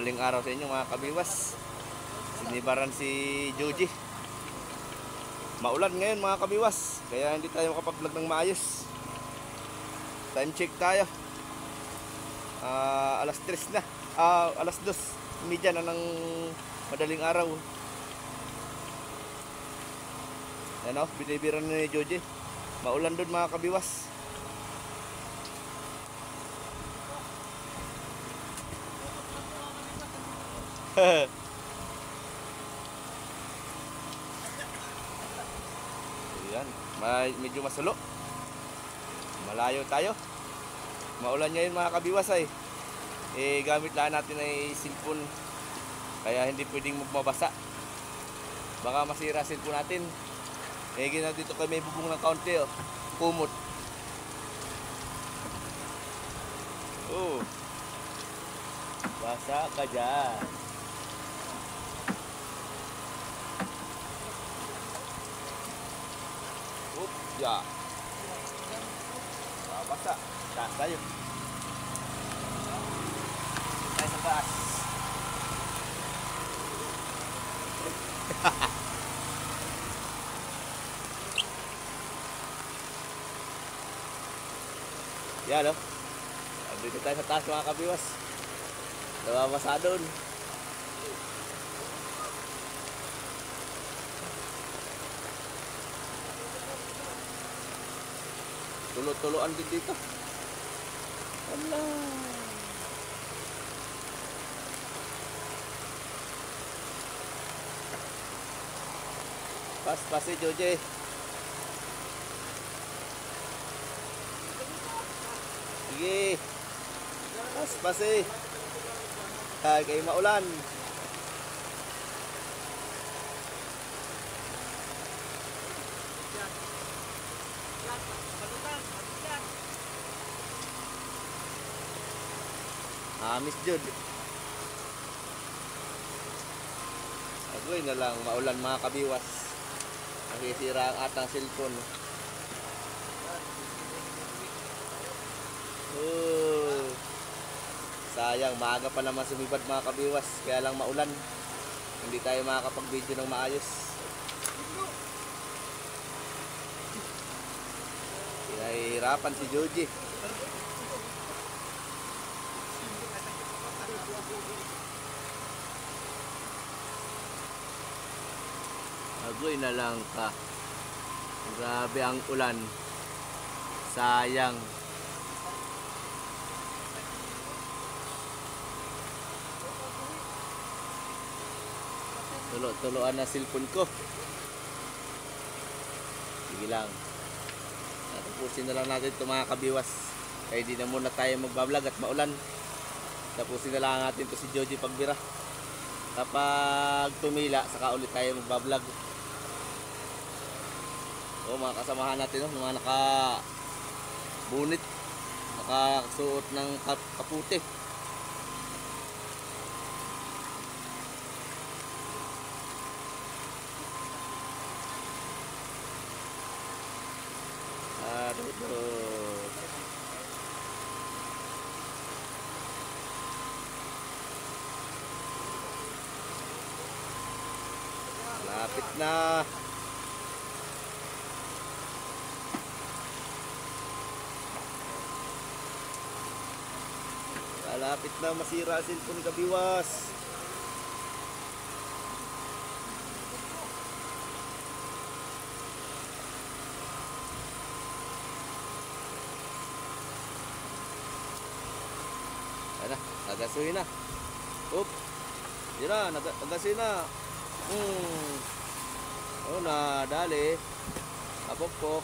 Madaling araw sa inyo mga kabiwas. Sinibaran si Joji. Maulan ngayon mga kabiwas, kaya hindi tayo makapag-vlog ng maayos. Time check tayo. Alas 3 na. Alas 2:30 na ng madaling araw. Ano, binibiran ni Joji. Maulan doon mga kabiwas. Ayan, medyo masulo. Malayo tayo. Maulan ngayon mga kabiwas ay. Gamit lang natin ay cellphone. Kaya hindi pwedeng magmabasa. Baka masira cellphone natin. Gina dito kami bubong ng kaunti oh. Kumot. Oh. Basa ka dyan. Ya. Basa. Taas tayo. Tayo sa taas. Yan o. Dito tayo sa taas mga kabiwas. Nababasa doon. Tulo-tuloan din dito. Wala. Pas si Joji. Sige. Pas eh. Kaya maulan. Miss Jud. Agoy na lang maulan mga kabiwas. Nasisira ang atang cellphone. Sayang, maaga pa naman sumibad mga kabiwas. Kaya lang maulan. Hindi tayo makakapag-video ng maayos. Pinahihirapan si Joji. Agoy na lang ka. Grabe ang ulan. Sayang. Tulo-tuloan na cellphone ko. Sige lang. Tapusin na lang natin ito mga kabiwas. Kaya di na muna tayo magbablog at maulan. Tapusin na lang natin ito si Joji pagbira. Kapag tumila, saka ulit tayo magbablog. O mga kasamahan natin, no? Mga naka-bunit, nakasuot ng kaputi. Lapit na. Malapit na masira ang cellphone kabiwas. Ayan na, nagasuhin na. Oop. Yan na, nagasuhin na. Oh na, dali. Apok po.